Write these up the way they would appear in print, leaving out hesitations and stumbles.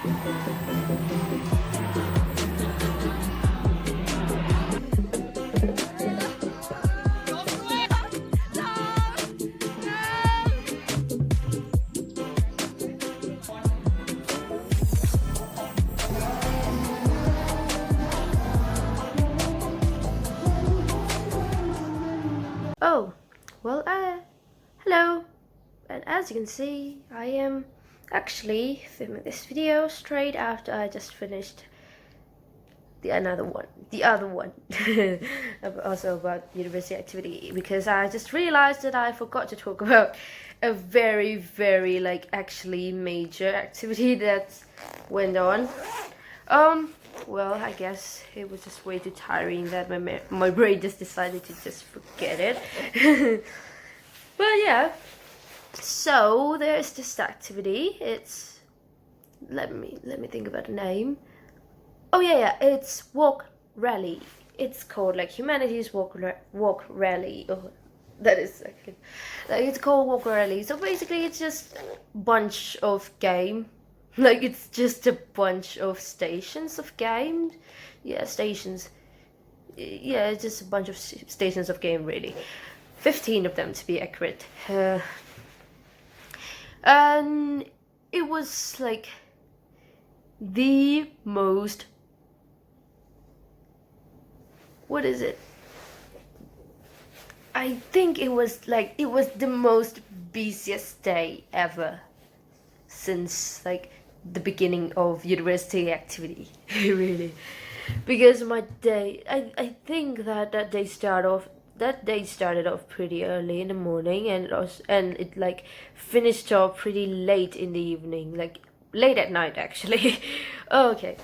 Oh, well, hello. And as you can see, I am actually filming this video straight after I just finished the other one, also about university activity, because I just realized that I forgot to talk about a very, very actually major activity that went on. Well, I guess it was just way too tiring that my brain just decided to just forget it. But yeah, so there's this activity. It's let me think about the name. Oh yeah, it's walk rally. It's called Humanities walk rally. Oh, that is actually it's called walk rally. So basically, it's just a bunch of game. It's just a bunch of stations of games. Yeah, stations. Yeah, it's just a bunch of stations of game, really. 15 of them to be accurate. And it was the most. What is it? I think it was the most busiest day ever since the beginning of university activity. Really, because my day, I think that day started off pretty early in the morning, and it finished off pretty late in the evening, late at night actually. Okay,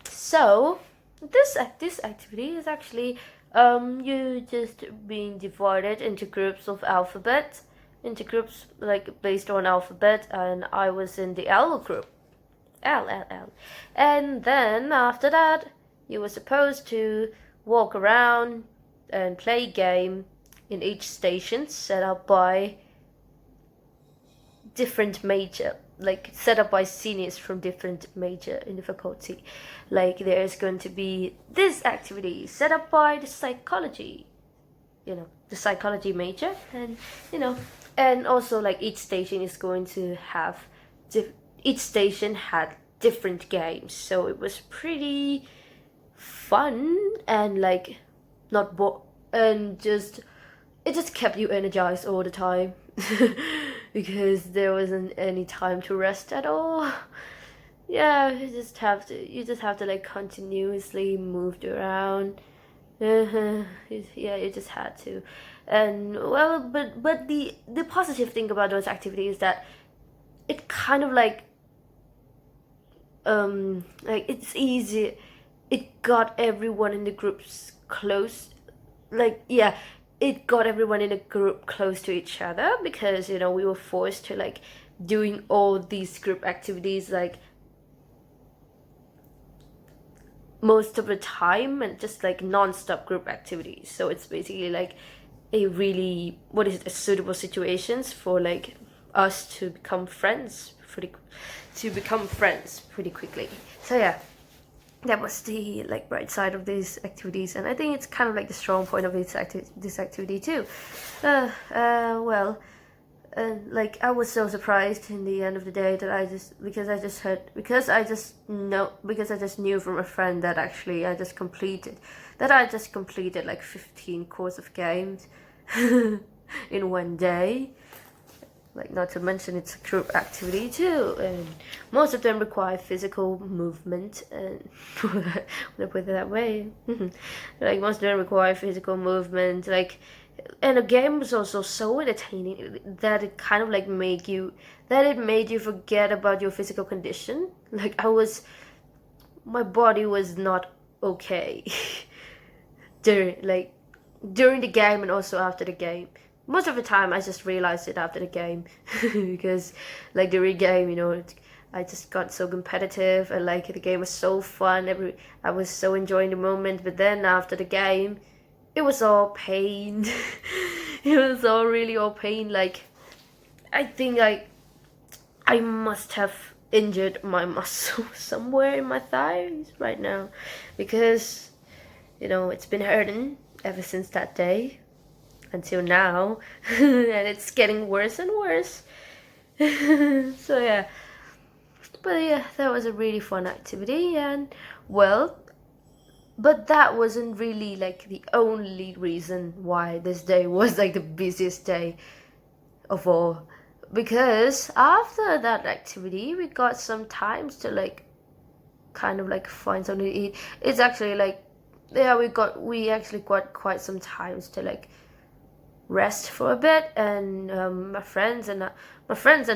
so this activity is actually you just being divided into groups of alphabet, into groups based on alphabet, and I was in the L group. L. And then after that, you were supposed to walk around and play a game in each station set up by different major, set up by seniors from different major in the faculty. There's going to be this activity set up by the psychology, the psychology major, and and also each station is going to have each station had different games, so it was pretty fun and not and just it just kept you energized all the time. Because there wasn't any time to rest at all. Yeah, you just have to continuously move around. Yeah, you just had to. And well, but the positive thing about those activities is that it kind of it's easy. It got everyone in the groups close. Yeah, it got everyone in a group close to each other, because we were forced to doing all these group activities most of the time, and just non-stop group activities. So it's basically a really, what is it, a suitable situations for us to become friends pretty quickly. So yeah, that was the bright side of these activities, and I think it's kind of the strong point of this activity too. Well, I was so surprised in the end of the day that because I just knew from a friend that actually I just completed 15 course of games in one day. Not to mention it's a group activity too, and most of them require physical movement, and when I put it that way, most of them require physical movement, and the game was also so entertaining that it kind of made you forget about your physical condition. My body was not okay during the game and also after the game. Most of the time I just realized it after the game, because during the game, I just got so competitive, and the game was so fun. I was so enjoying the moment, but then after the game, it was all pain. It was all really all pain. I think I must have injured my muscle somewhere in my thighs right now, because it's been hurting ever since that day until now, and it's getting worse and worse. So yeah, but yeah, that was a really fun activity, and well, but that wasn't really like the only reason why this day was like the busiest day of all, because after that activity we got some times to like kind of like find something to eat. It's actually like, yeah, we actually got quite some times to like rest for a bit, and my friends and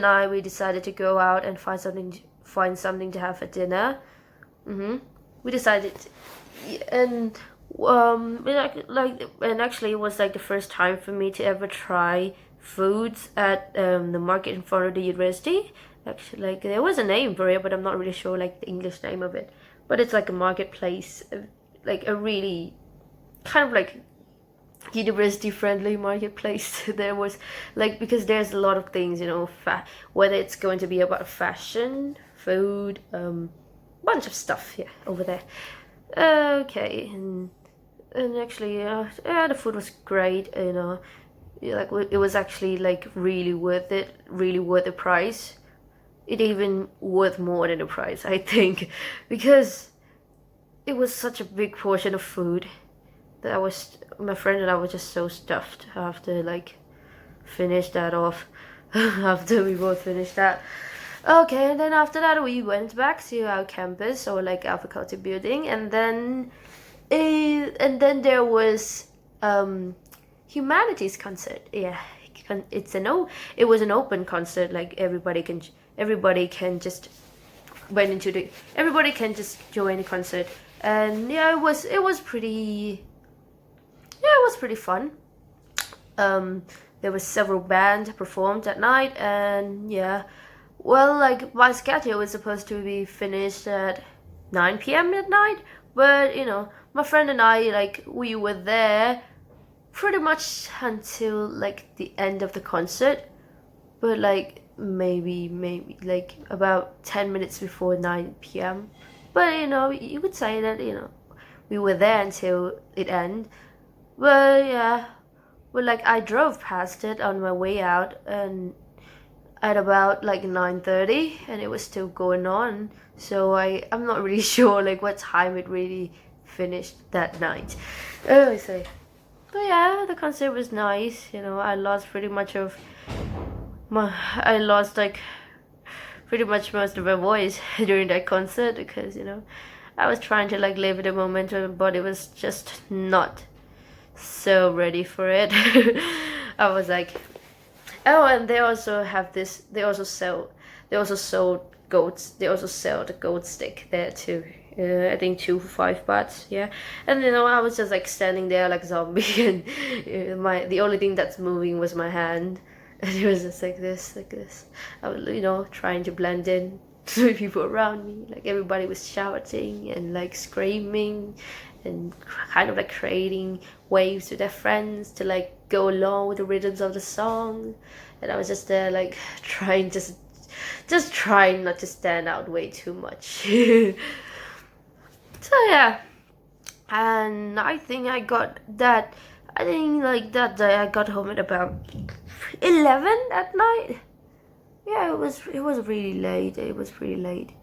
I, we decided to go out and find something to have for dinner. We decided, and and actually it was like the first time for me to ever try foods at the market in front of the university. Actually, like, there was a name for it, but I'm not really sure like the English name of it. But it's like a marketplace, like a really kind of like university friendly marketplace. There was like, because there's a lot of things, whether it's going to be about fashion, food, bunch of stuff, yeah, over there. Okay, and actually, yeah, the food was great. Yeah, like, it was actually like really worth it, really worth the price. It even worth more than the price, I think, because it was such a big portion of food that my friend and I were just so stuffed after like finish that off. After we both finished that. Okay, and then after that we went back to our campus, or like our faculty building, and then there was humanities concert. Yeah, it was an open concert, like everybody can just everybody can just join the concert. And yeah, it was pretty, yeah, it was pretty fun. There were several bands performed at night, and yeah, well, like, my schedule was supposed to be finished at 9 p.m. at night, but my friend and I, like, we were there pretty much until like the end of the concert, but like maybe like about 10 minutes before 9 p.m. But you could say that we were there until it ended. But yeah, well, like, I drove past it on my way out, and at about like 9:30, and it was still going on. So I'm not really sure like what time it really finished that night. Oh, I say. But yeah, the concert was nice. I lost pretty much like pretty much most of my voice during that concert, because I was trying to like live in the moment, but it was just not so ready for it. I was like, oh, and they also have this. They also sell goats. They also sell the goat stick there too. I think 2 for 5 bahts. Yeah, and I was just like standing there like a zombie, and the only thing that's moving was my hand, and it was just like this, like this. I was trying to blend in to the people around me. Like, everybody was shouting and like screaming, and kind of like creating waves with their friends to like go along with the rhythms of the song. And I was just there like trying not to stand out way too much. So yeah, and I think like that day I got home at about 11 at night. Yeah, it was really late. It was pretty late.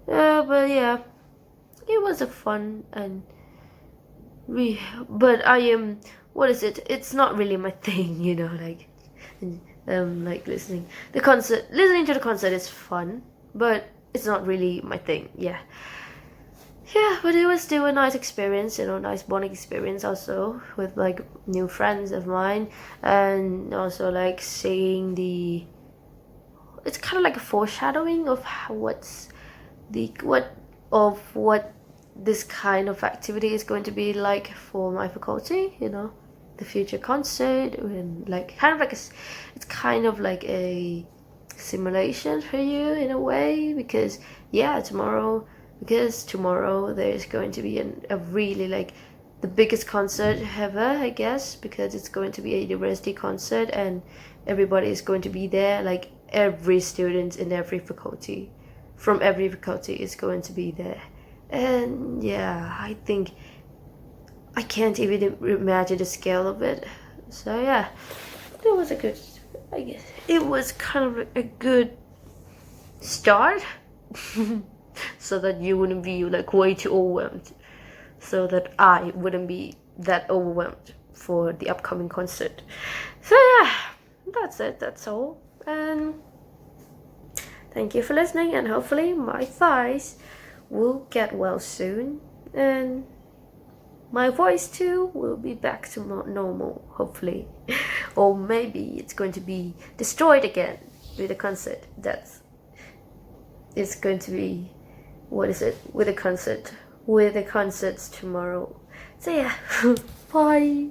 But yeah, it was a fun, and but I am, what is it? It's not really my thing, like, like listening to the concert is fun, but it's not really my thing. Yeah. Yeah, but it was still a nice experience, nice bonding experience also with like new friends of mine, and also like seeing it's kind of like a foreshadowing of what this kind of activity is going to be like for my faculty, the future concert, and like kind of like it's kind of like a simulation for you in a way, because tomorrow there's going to be a really like the biggest concert ever, I guess, because it's going to be a university concert, and everybody is going to be there, like every student in every faculty. from every difficulty is going to be there. And yeah, I think I can't even imagine the scale of it. So yeah, it was a good, I guess it was kind of a good start. So that you wouldn't be like way too overwhelmed, so that I wouldn't be that overwhelmed for the upcoming concert. So yeah, that's it, that's all. And thank you for listening, and hopefully my thighs will get well soon, and my voice too will be back to normal, hopefully. Or maybe it's going to be destroyed again with the concert. It's going to be, what is it, with the concerts tomorrow. So yeah, bye.